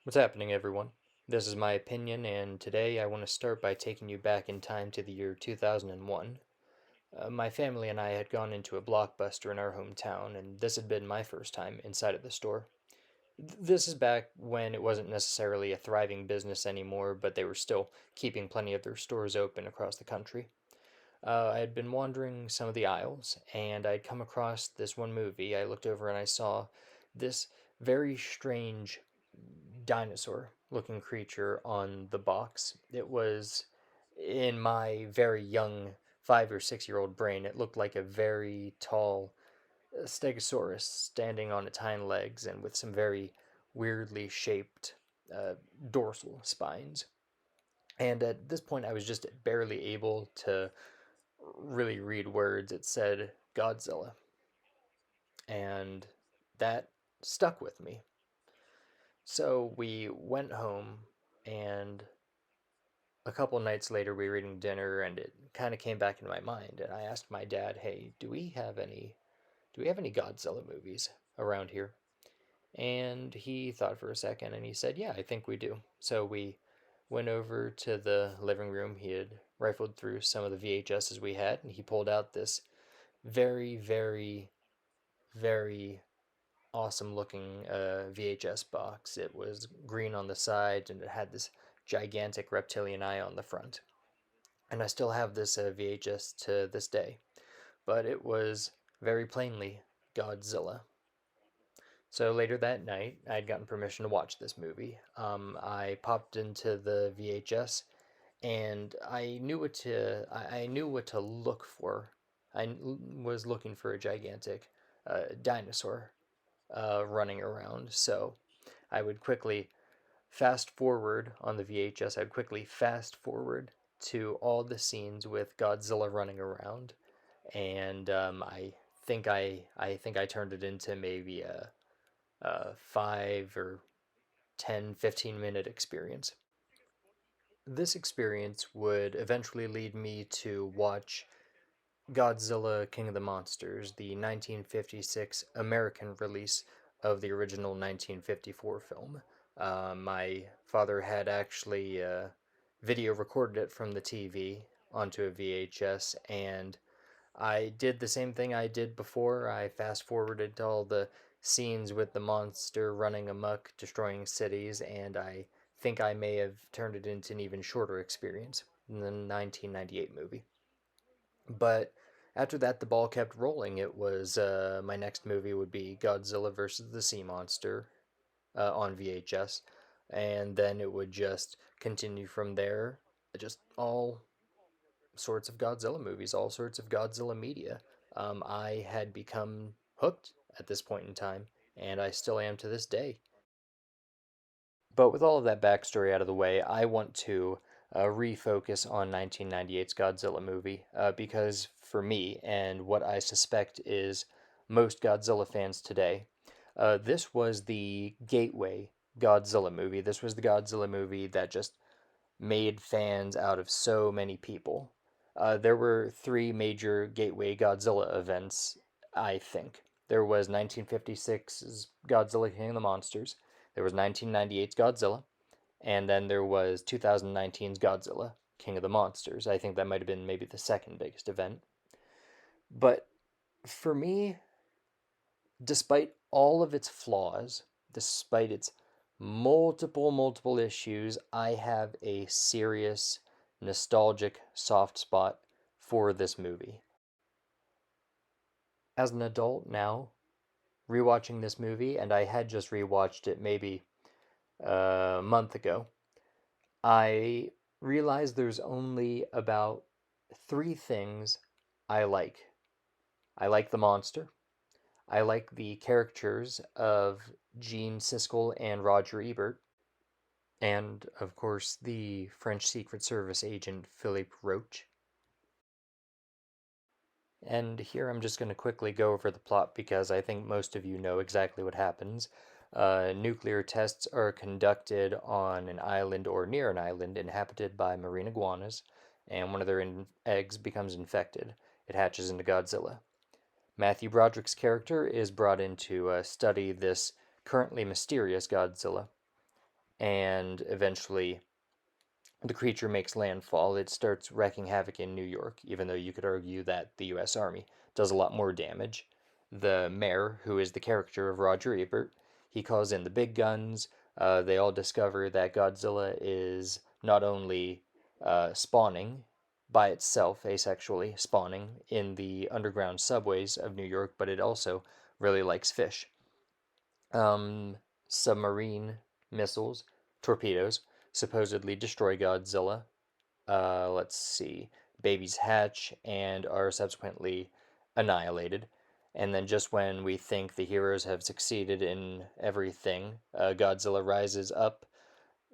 What's happening, everyone? This is my opinion, and today I want to start by taking you back in time to the year 2001. My family and I had gone into a Blockbuster in our hometown, and this had been my first time inside of the store. This is back when it wasn't necessarily a thriving business anymore, but they were still keeping plenty of their stores open across the country. I had been wandering some of the aisles, and I'd come across this one movie. I looked over and I saw this very strange dinosaur looking creature on the box. It was, in my very young 5 or 6 year old brain, it looked like a very tall stegosaurus standing on its hind legs and with some very weirdly shaped uh, dorsal spines. And at this point, I was just barely able to really read words. It said Godzilla, and that stuck with me. So we went home, and a couple nights later we were eating dinner, and it kind of came back into my mind. And I asked my dad, "Hey, do we have any Godzilla movies around here?" And he thought for a second, and he said, "Yeah, I think we do." So we went over to the living room. He had rifled through some of the VHSs we had, and he pulled out this very, very, very awesome looking VHS box. It was green on the sides and it had this gigantic reptilian eye on the front. And I still have this VHS to this day. But it was very plainly Godzilla. So later that night, I'd gotten permission to watch this movie. I popped into the VHS and I knew what to look for. Was looking for a gigantic dinosaur running around. So I would quickly fast forward on the VHS. I'd quickly fast forward to all the scenes with Godzilla running around, and I think I turned it into maybe a 5 or 10, 15 minute experience. This experience would eventually lead me to watch Godzilla King of the Monsters, the 1956 American release of the original 1954 film. My father had actually video recorded it from the TV onto a VHS, and I did the same thing I did before. I fast forwarded to all the scenes with the monster running amok, destroying cities, and I think I may have turned it into an even shorter experience than the 1998 movie. But after that, the ball kept rolling. It was my next movie would be Godzilla versus the Sea Monster on VHS, and then it would just continue from there. Just all sorts of Godzilla movies, all sorts of Godzilla media. I had become hooked at this point in time, and I still am to this day. But with all of that backstory out of the way, I want to refocus on 1998's Godzilla movie because for me, and what I suspect is most Godzilla fans today, this was the gateway Godzilla movie. This was the Godzilla movie that just made fans out of so many people. There were three major gateway Godzilla events, I think. There was 1956's Godzilla King of the Monsters, there was 1998's Godzilla, and then there was 2019's Godzilla King of the Monsters. I think that might have been maybe the second biggest event. But for me, despite all of its flaws, despite its multiple issues, I have a serious nostalgic soft spot for this movie. As an adult now, rewatching this movie, and I had just rewatched it maybe a month ago, I realized there's only about three things I like. I like the monster. I like the characters of Gene Siskel and Roger Ebert, and of course the French Secret Service agent Philippe Roach. And here I'm just going to quickly go over the plot because I think most of you know exactly what happens. Nuclear tests are conducted on an island or near an island inhabited by marine iguanas, and one of their eggs becomes infected. It hatches into Godzilla. Matthew Broderick's character is brought in to study this currently mysterious Godzilla. and eventually the creature makes landfall. It starts wreaking havoc in New York, even though you could argue that the US Army does a lot more damage. The mayor, who is the character of Roger Ebert, he calls in the big guns. They all discover that Godzilla is not only spawning by itself, asexually spawning in the underground subways of New York, but it also really likes fish. Submarine missiles, torpedoes, supposedly destroy Godzilla. Let's see, babies hatch and are subsequently annihilated. And then, just when we think the heroes have succeeded in everything, Godzilla rises up,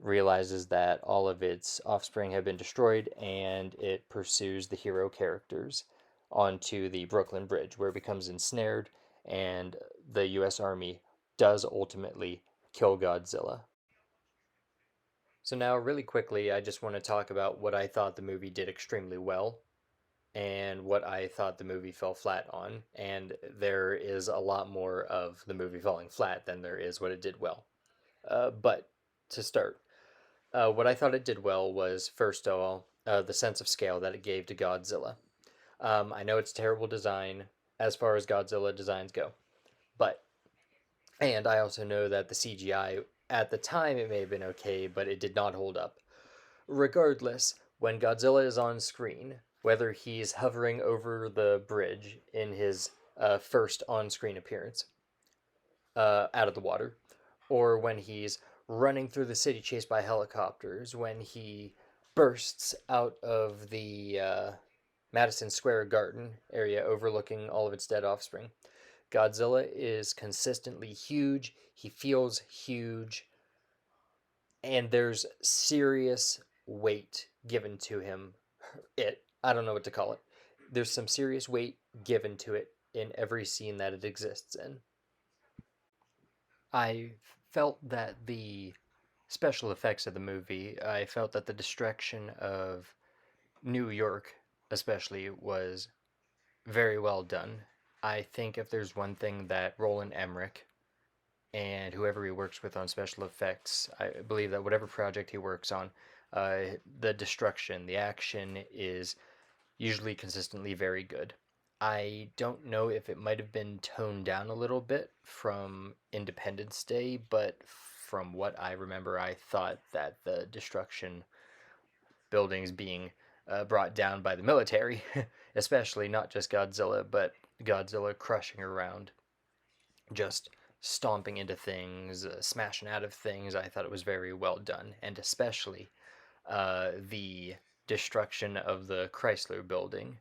realizes that all of its offspring have been destroyed, and it pursues the hero characters onto the Brooklyn Bridge, where it becomes ensnared, and the US Army does ultimately kill Godzilla. So, now, really quickly, I just want to talk about what I thought the movie did extremely well and what I thought the movie fell flat on. And there is a lot more of the movie falling flat than there is what it did well. But to start, what I thought it did well was, first of all, the sense of scale that it gave to Godzilla. I know it's terrible design as far as Godzilla designs go, but, and I also know that the CGI at the time it may have been okay, but it did not hold up. Regardless, when Godzilla is on screen, whether he's hovering over the bridge in his first on screen appearance out of the water, or when he's running through the city chased by helicopters, when he bursts out of the Madison Square Garden area overlooking all of its dead offspring, Godzilla is consistently huge. He feels huge, and there's serious weight given to him. I don't know what to call it. There's some serious weight given to it in every scene that it exists in. I felt that the special effects of the movie, I felt that the destruction of New York, especially, was very well done. I think if there's one thing that Roland Emmerich and whoever he works with on special effects, I believe that whatever project he works on, the destruction, the action is usually consistently very good. I don't know if it might have been toned down a little bit from Independence Day, but from what I remember, I thought that the destruction, buildings being brought down by the military, especially not just Godzilla, but Godzilla crushing around, just stomping into things, smashing out of things. I thought it was very well done, and especially the destruction of the Chrysler building,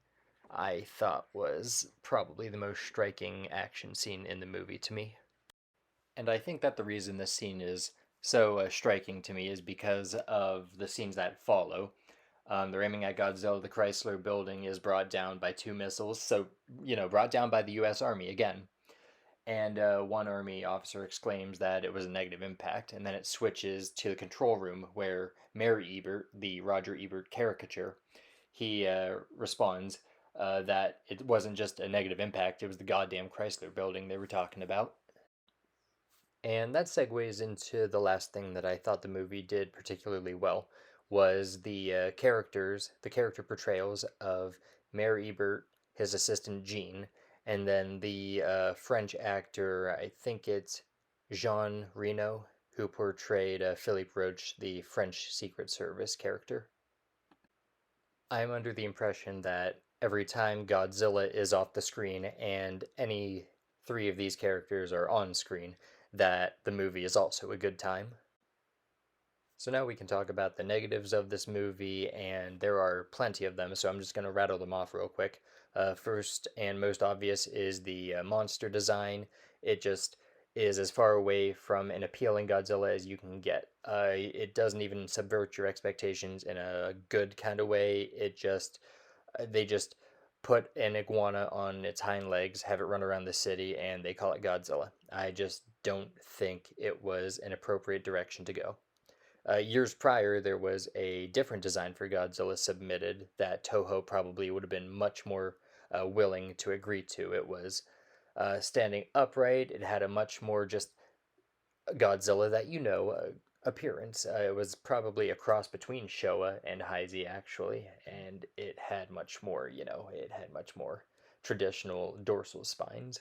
I thought was probably the most striking action scene in the movie to me. And I think that the reason this scene is so striking to me is because of the scenes that follow. They're aiming at Godzilla. The Chrysler building is brought down by two missiles. So, brought down by the US Army again. And one Army officer exclaims that it was a negative impact. And then it switches to the control room where Mayor Ebert, the Roger Ebert caricature, he responds that it wasn't just a negative impact, it was the goddamn Chrysler building they were talking about. And that segues into the last thing that I thought the movie did particularly well was the characters, the character portrayals of Mayor Ebert, his assistant Jean, and then the French actor, I think it's Jean Reno, who portrayed Philippe Roche, the French Secret Service character. I'm under the impression that every time Godzilla is off the screen and any three of these characters are on screen, that the movie is also a good time. So now we can talk about the negatives of this movie, and there are plenty of them, so I'm just going to rattle them off real quick. First and most obvious is the monster design. It just is as far away from an appealing Godzilla as you can get. It doesn't even subvert your expectations in a good kind of way. They just put an iguana on its hind legs, have it run around the city, and they call it Godzilla. I just don't think it was an appropriate direction to go. Years prior, there was a different design for Godzilla submitted that Toho probably would have been much more willing to agree to. It was standing upright. It had a much more just Godzilla that appearance. It was probably a cross between Showa and Heisei, actually, and it had much more, it had much more traditional dorsal spines.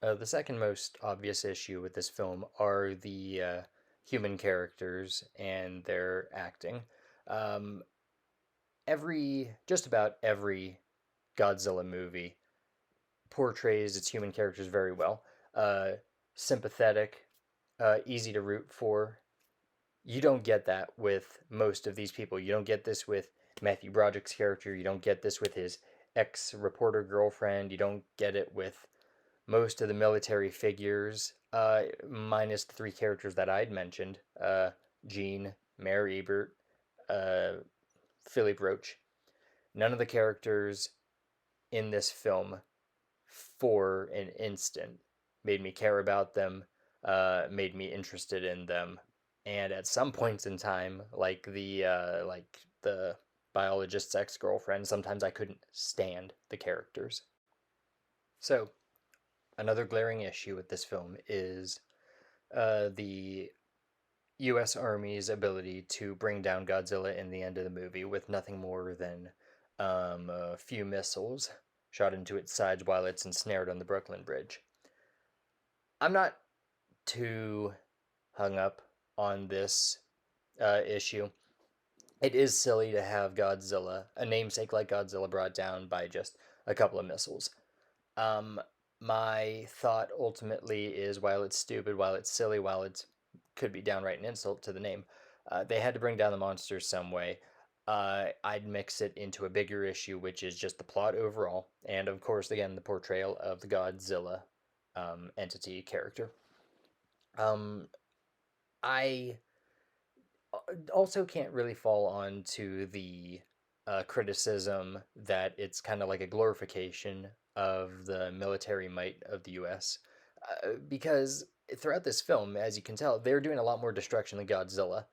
The second most obvious issue with this film are the human characters and their acting. Um, just about every Godzilla movie portrays its human characters very well. Uh, Sympathetic, easy to root for. You don't get that with most of these people. You don't get this with Matthew Broderick's character. You don't get this with his ex reporter girlfriend. You don't get it with most of the military figures, minus the three characters that I'd mentioned, Jean, Mayor Ebert, uh, Philippe Roach. None of the characters in this film, for an instant, made me care about them, made me interested in them, and at some points in time, like the biologist's ex girlfriend, sometimes I couldn't stand the characters. So another glaring issue with this film is the U.S. Army's ability to bring down Godzilla in the end of the movie with nothing more than a few missiles shot into its sides while it's ensnared on the Brooklyn Bridge. I'm not too hung up on this issue. It is silly to have Godzilla, a namesake like Godzilla, brought down by just a couple of missiles. Um, my thought ultimately is, while it's stupid, while it's silly, while it could be downright an insult to the name, they had to bring down the monsters some way. I'd mix it into a bigger issue, which is just the plot overall, and of course, again, the portrayal of the Godzilla entity character. Um, I also can't really fall on to the criticism that it's kind of like a glorification of the military might of the US. Because throughout this film, as you can tell, they're doing a lot more destruction than Godzilla,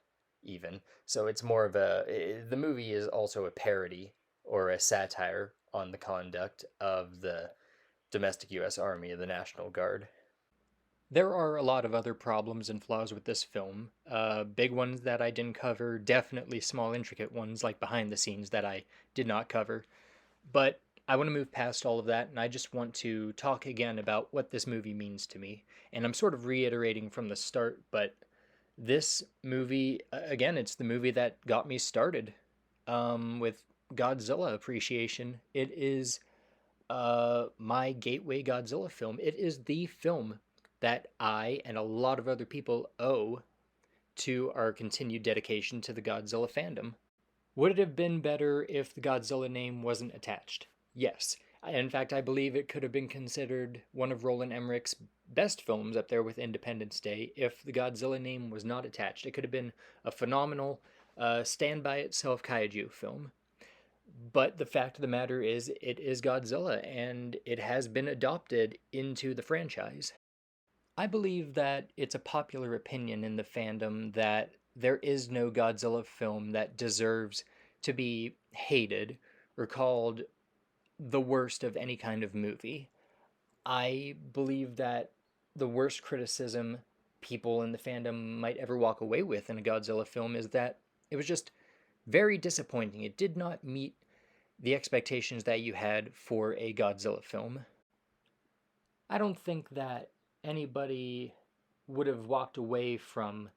even. So it's more of the movie is also a parody or a satire on the conduct of the domestic US Army, the National Guard. There are a lot of other problems and flaws with this film. Big ones that I didn't cover, definitely small, intricate ones like behind the scenes that I did not cover. But I want to move past all of that, and I just want to talk again about what this movie means to me. And I'm sort of reiterating from the start, but this movie, again, it's the movie that got me started with Godzilla appreciation. It is my gateway Godzilla film. It is the film that I and a lot of other people owe to our continued dedication to the Godzilla fandom. Would it have been better if the Godzilla name wasn't attached? Yes. In fact, I believe it could have been considered one of Roland Emmerich's best films, up there with Independence Day, if the Godzilla name was not attached. It could have been a phenomenal, stand by itself kaiju film. But the fact of the matter is, it is Godzilla, and it has been adopted into the franchise. I believe that it's a popular opinion in the fandom that there is no Godzilla film that deserves to be hated or called the worst of any kind of movie. I believe that the worst criticism people in the fandom might ever walk away with in a Godzilla film is that it was just very disappointing. It did not meet the expectations that you had for a Godzilla film. I don't think that anybody would have walked away from,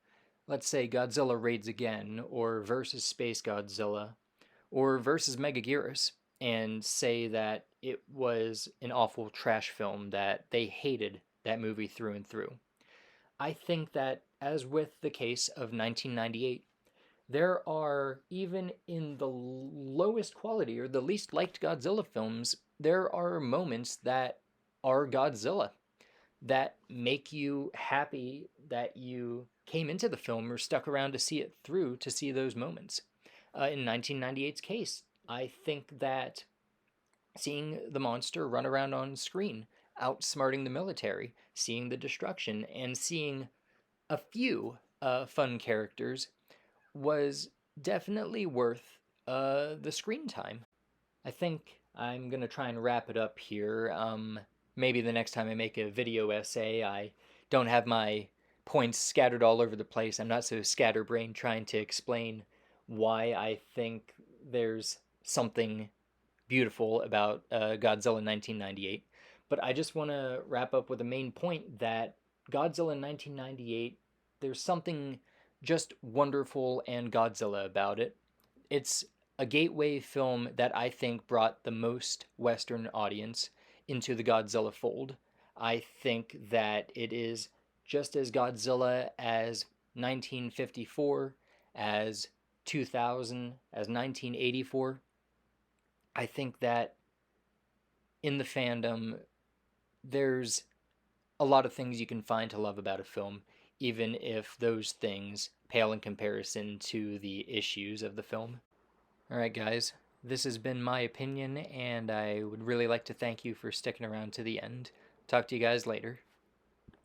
let's say, Godzilla Raids Again, or versus Space Godzilla, or versus Megaguirus, and say that it was an awful trash film, that they hated that movie through and through. I think that, as with the case of 1998, there are, even in the lowest quality or the least liked Godzilla films, there are moments that are Godzilla that make you happy that you came into the film or stuck around to see it through to see those moments. In 1998's case, I think that seeing the monster run around on screen, outsmarting the military, seeing the destruction, and seeing a few fun characters was definitely worth the screen time. I think I'm going to try and wrap it up here. Maybe the next time I make a video essay, I don't have my points scattered all over the place. I'm not so scatterbrained trying to explain why I think there's something beautiful about Godzilla 1998. But I just want to wrap up with a main point that Godzilla 1998, there's something just wonderful and Godzilla about it. It's a gateway film that I think brought the most Western audience into the Godzilla fold. I think that it is just as Godzilla as 1954, as 2000, as 1984. I think that in the fandom, there's a lot of things you can find to love about a film, even if those things pale in comparison to the issues of the film. All right, guys, this has been my opinion, and I would really like to thank you for sticking around to the end. Talk to you guys later.